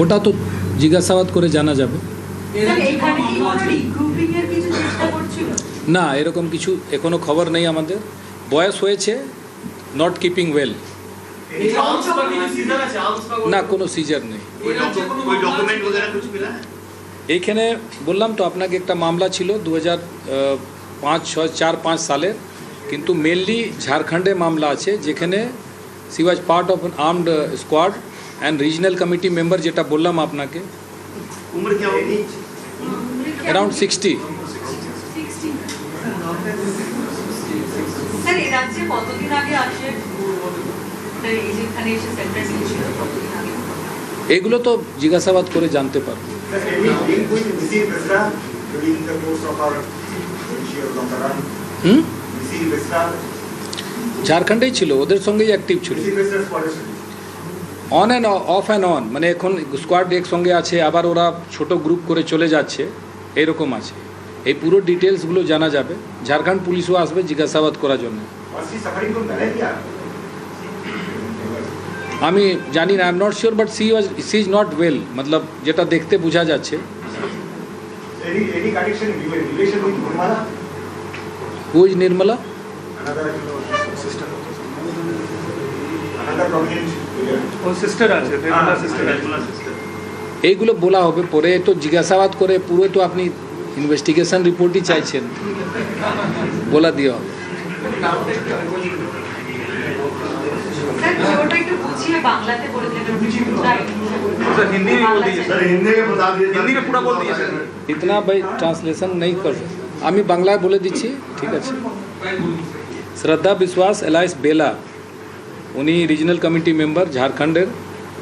ওটা তো জিজ্ঞাসাবাদ করে জানা যাবে। না, এরকম কিছু এখনো খবর নেই আমাদের। বয়স হয়েছে, নট কিপিং ওয়েল। না, কোনো সিজার নেই। এইখানে বললাম তো আপনাকে একটা মামলা ছিল 2005-6 সালের, কিন্তু মেনলি ঝাড়খণ্ডে মামলা আছে, যেখানে C was part of armed squad and regional committee member, যেটা বললাম আপনাকে। অ্যারাউন্ড 60। এগুলো তো জিজ্ঞাসাবাদ করে জানতে পারবো। ঝাড়খণ্ডেই ছিল, ওদের সঙ্গেই অ্যাক্টিভ ছিল। On and of and on, মানে এখন স্কোয়াড একসঙ্গে আছে, আবার ওরা ছোট গ্রুপ করে চলে যাচ্ছে, এরকম আছে। এই পুরো ডিটেলসগুলো জানা যাবে। ঝাড়খণ্ড পুলিশও আসবে জিজ্ঞাসাবাদ করার জন্য। আমি জানি না, I am not sure, but she is not well, মতলব যেটা দেখতে বোঝা যাচ্ছে। Who is Nirmala? এইগুলো বলা হবে পরে, তো জিজ্ঞাসাবাদ করে পুরো তো আপনি ইনভেস্টিগেশন রিপোর্টই চাইছেন, বলা দিয়ে হবে। इतना भाई ट्रांसलेशन नहीं कर सकते, আমি বাংলায় বলে দিচ্ছি, ঠিক আছে। শ্রদ্ধা বিশ্বাস এলাইস বেলা, উনি রিজনাল কমিটি মেম্বার, ঝাড়খণ্ডের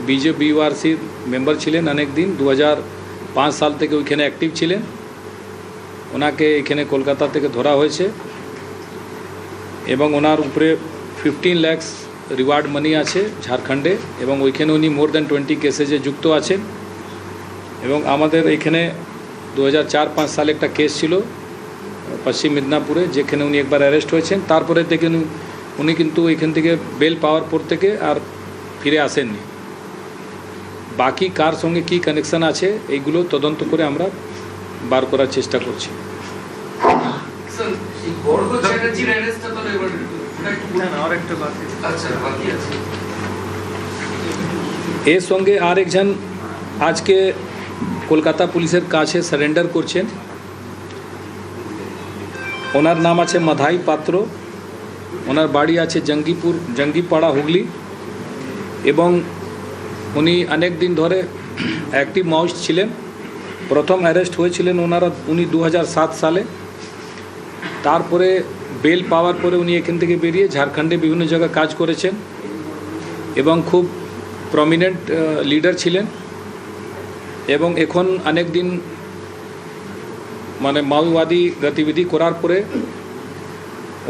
বিজেপি ইউআরসির মেম্বার ছিলেন অনেক দিন, 2005 সাল থেকে ওইখানে অ্যাক্টিভ ছিলেন। ওনাকে এখানে কলকাতা থেকে ধরা হয়েছে এবং ওনার উপরে 15 লাখ রিওয়ার্ড মানি আছে ঝাড়খণ্ডে, এবং ওইখানে উনি মোর দ্যান 20 কেসেসে যুক্ত আছেন। এবং আমাদের এখানে 2004-5 সালে একটা কেস ছিল পশ্চিম মিদনাপুরে, যেখানে উনি একবার অ্যারেস্ট হয়েছেন। তারপরে থেকে উনি কিন্তু এখান থেকে বেল পাওয়ার পর থেকে আর ফিরে আসেননি। বাকি কার সঙ্গে কী কানেকশান আছে এইগুলো তদন্ত করে আমরা বার করার চেষ্টা করছি। এর সঙ্গে আর একজন আজকে কলকাতা পুলিশের কাছে সারেন্ডার করছেন। ওনার নাম আছে মাধাই পাত্র, ওনার বাড়ি আছে জঙ্গিপাড়া, হুগলি, এবং উনি অনেক দিন ধরে অ্যাক্টিভ মাওয়িস্ট ছিলেন। প্রথম অ্যারেস্ট হয়েছিলেন উনি 2007 সালে। তারপরে বেল পাওয়ার পরে উনি এখান থেকে বেরিয়ে ঝাড়খণ্ডে বিভিন্ন জায়গায় কাজ করেছেন এবং খুব প্রমিনেন্ট লিডার ছিলেন। এবং এখন অনেক দিন মানে মাওবাদী গতিবিধি করার পরে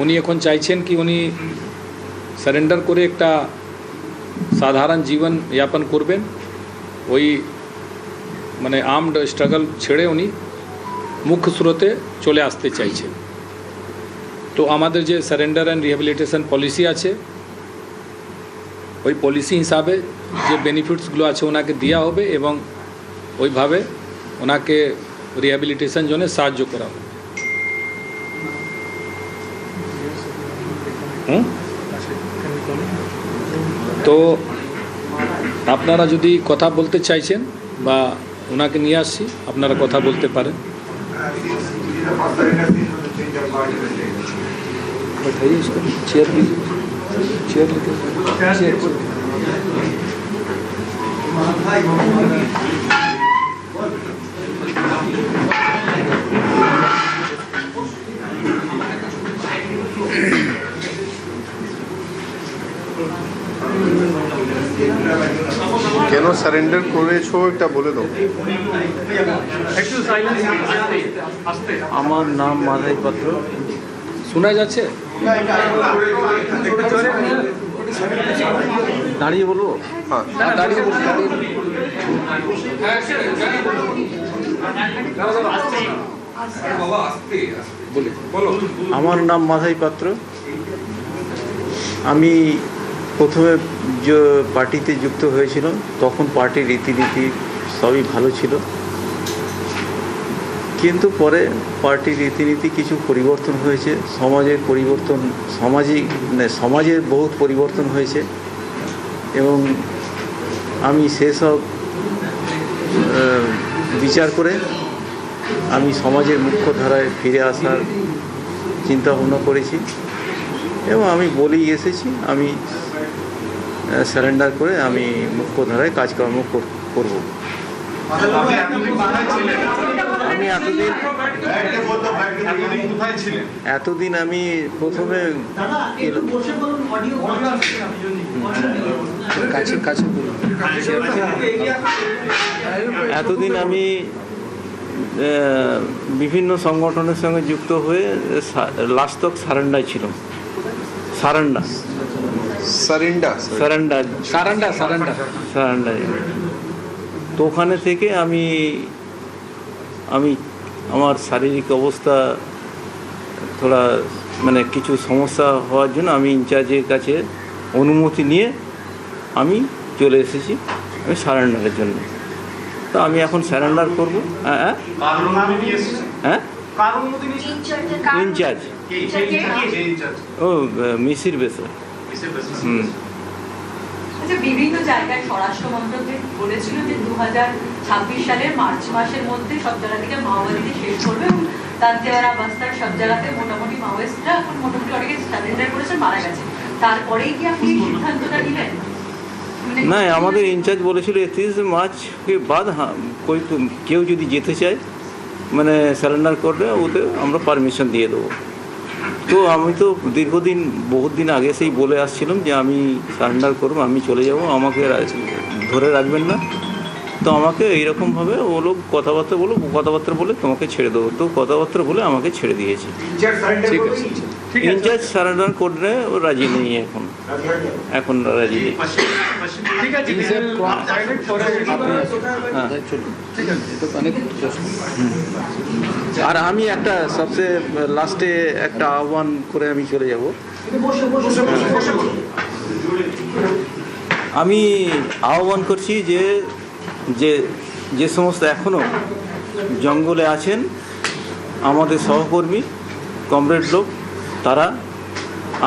উনি এখন চাইছেন কি উনি সারেন্ডার করে একটা সাধারণ জীবন যাপন করবেন, ওই মানে আর্মড স্ট্রাগল ছেড়ে উনি মুখ্য স্রোতে চলে আসতে চাইছেন। তো আমাদের যে সারেন্ডার অ্যান্ড রিহ্যাবিলিটেশন পলিসি আছে, ওই পলিসি হিসাবে যে বেনিফিটসগুলো আছে ওনাকে দেওয়া হবে এবং ওইভাবে ওনাকে রিহ্যাবিলিটেশন জন্য সাহায্য করা হবে। তো আপনারা যদি কথা বলতে চাইছেন বা ওনাকে নিয়ে আসছি, আপনারা কথা বলতে পারেন। बताइए इसको, चेयर लीजिए, चेयर কেন সারেন্ডার করেছো একটা বলে দাও। আমার নাম মাধাই পাত্র। শোনা যাচ্ছে? দাঁড়িয়ে বলবো? হ্যাঁ, দাঁড়িয়ে আমার নাম মাধাই পাত্র। আমি প্রথমে যে পার্টিতে যুক্ত হয়েছিল তখন পার্টির রীতিনীতি সবই ভালো ছিল, কিন্তু পরে পার্টির রীতিনীতি কিছু পরিবর্তন হয়েছে, সমাজের পরিবর্তন, সমাজের বহুত পরিবর্তন হয়েছে এবং আমি সেসব বিচার করে আমি সমাজের মুখ্য ধারায় ফিরে আসার চিন্তা ভাবনা করেছি এবং আমি বলেই এসেছি আমি সারেন্ডার করে আমি মুখ্য ধারায় কাজকর্ম করব। আমি এতদিন আমি প্রথমে এতদিন আমি বিভিন্ন সংগঠনের সঙ্গে যুক্ত হয়ে লাস্ট তক সারেন্ডার ছিল। সারেন্ডার তো ওখানে থেকে আমি আমার শারীরিক অবস্থা থোড়া মানে কিছু সমস্যা হওয়ার জন্য আমি ইনচার্জের কাছে অনুমতি নিয়ে আমি চলে এসেছি আমি সারেন্ডারের জন্য। তো আমি এখন সারেন্ডার করবো। হ্যাঁ ইনচার্জ ও মিসির বেসা। বিভিন্ন জায়গায় স্বরাষ্ট্র মন্ত্রক বলেছিল যে 2026 সালের মার্চ মাসের মধ্যে সব জায়গা থেকে মাওবাদীদের শেষ করবে এবং দান্তেওয়াড়া বাস্তার সব জায়গাতে মোটামুটি মাওয়িস্টরা এখন মোটামুটি অনেকে সারেন্ডার করেছে, মারা গেছে। তারপরেই কি আপনি সিদ্ধান্তটা নিলেন? না, আমাদের ইনচার্জ বলেছিল 31 মার্চকে বাদ কেউ যদি যেতে চায় মানে সারেন্ডার করবে ওতে আমরা পারমিশন দিয়ে দেবো। তো আমি তো বহুত দিন আগে সেই বলে আসছিলাম যে আমি সারেন্ডার করবো, আমি চলে যাব, আমাকে ধরে রাখবেন না। তো আমাকে এইরকমভাবে ও লোক কথাবার্তা বলে তোমাকে ছেড়ে দেবো, তো কথাবার্তা বলে আমাকে ছেড়ে দিয়েছে। ইনচার্জ সারেন্ডার করলে ও রাজি নেই, এখন রাজি নেই। আর আমি একটা সবচেয়ে লাস্টে একটা আহ্বান করে আমি চলে যাব। আমি আহ্বান করছি যে সমস্ত এখনও জঙ্গলে আছেন আমাদের সহকর্মী কমরেড লোক, তারা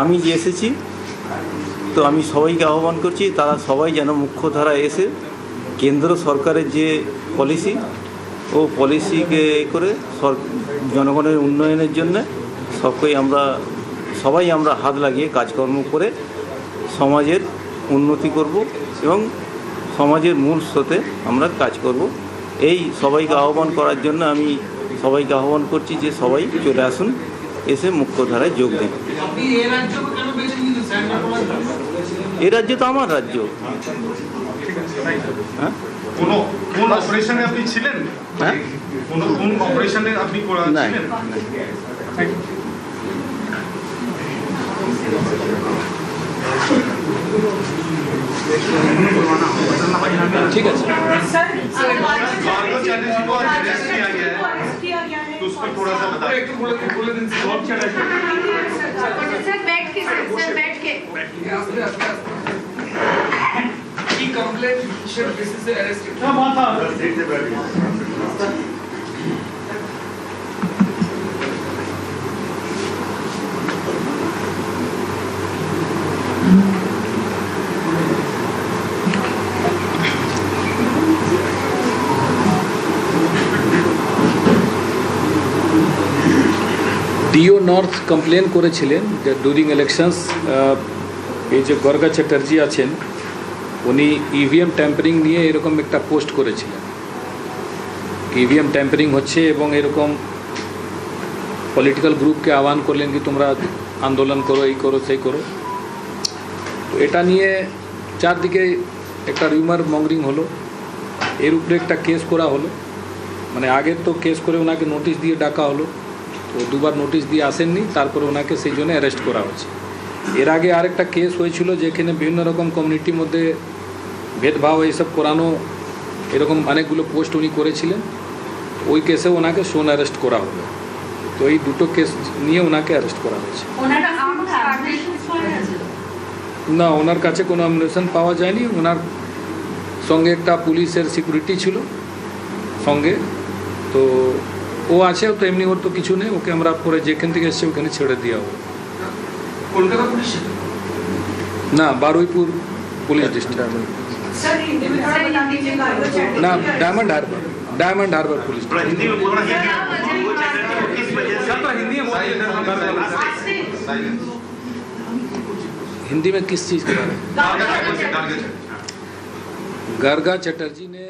আমি যে এসেছি, তো আমি সবাইকে আহ্বান করছি তারা সবাই যেন মুখ্য ধারায় এসে কেন্দ্র সরকারের যে পলিসি ও পলিসিকে করে জনগণের উন্নয়নের জন্য সবাই আমরা হাত লাগিয়ে কাজকর্ম করে সমাজের উন্নতি করব এবং সমাজের মূল স্রোতে আমরা কাজ করব। এই সবাইকে আহ্বান করার জন্য আমি সবাইকে আহ্বান করছি যে সবাই চলে আসুন, এসে মুখ্য ধারায় যোগ দিন। এই রাজ্য তো আমার রাজ্য। হ্যাঁ, কোন অপারেশনে আপনি ছিলেন? হ্যাঁ, কোন অপারেশনে আপনি ছিলেন? ঠিক আছে। ডিও নর্থ কমপ্লেন করেছিলেন যে ডিউরিং ইলেকশনস এই যে গর্গা চ্যাটার্জি আছেন উনি ইভিএম ট্যাম্পারিং নিয়ে এরকম একটা পোস্ট করেছিলেন, ইভিএম ট্যাম্পারিং হচ্ছে এবং এরকম পলিটিক্যাল গ্রুপকে আহ্বান করলেন কি তোমরা আন্দোলন করো, এই করো সেই করো। তো এটা নিয়ে চারদিকে একটা রিউমার মঙ্গরিং হলো, এর উপরে একটা কেস করা হলো। মানে আগে তো কেস করে ওনাকে নোটিশ দিয়ে ডাকা হলো, তো দুবার নোটিশ দিয়ে আসেননি, তারপরে ওনাকে সেই জন্য অ্যারেস্ট করা হচ্ছে। এর আগে আরেকটা কেস হয়েছিল যেখানে বিভিন্ন রকম কমিউনিটির মধ্যে ভেদভাব এইসব করানো, এরকম অনেকগুলো পোস্ট উনি করেছিলেন, ওই কেসে ওনাকে সোন অ্যারেস্ট করা হলো। তো এই দুটো কেস নিয়ে ওনাকে অ্যারেস্ট করা হয়েছে। না ওনার কাছে কোনো অ্যামুনেশন পাওয়া যায়নি। ওনার সঙ্গে একটা পুলিশের সিকিউরিটি ছিল সঙ্গে, তো ও আছে, তো এমনি ওর তো কিছু নেই, ওকে আমরা পরে যেখান থেকে এসছে ওখানে ছেড়ে দেওয়া হবে। কলকাতা পুলিশ না Baruipur police district, sir Hindi में थोड़ा बता दीजिए कार्गो चैटर ना डायमंड हार्बर पुलिस डिस्ट्रिक्ट। हिंदी में बोलना है किस वजह से हिंदी में हिंदी में किस चीज़ के बारे में? बोलिए गर्गा चटर्जी ने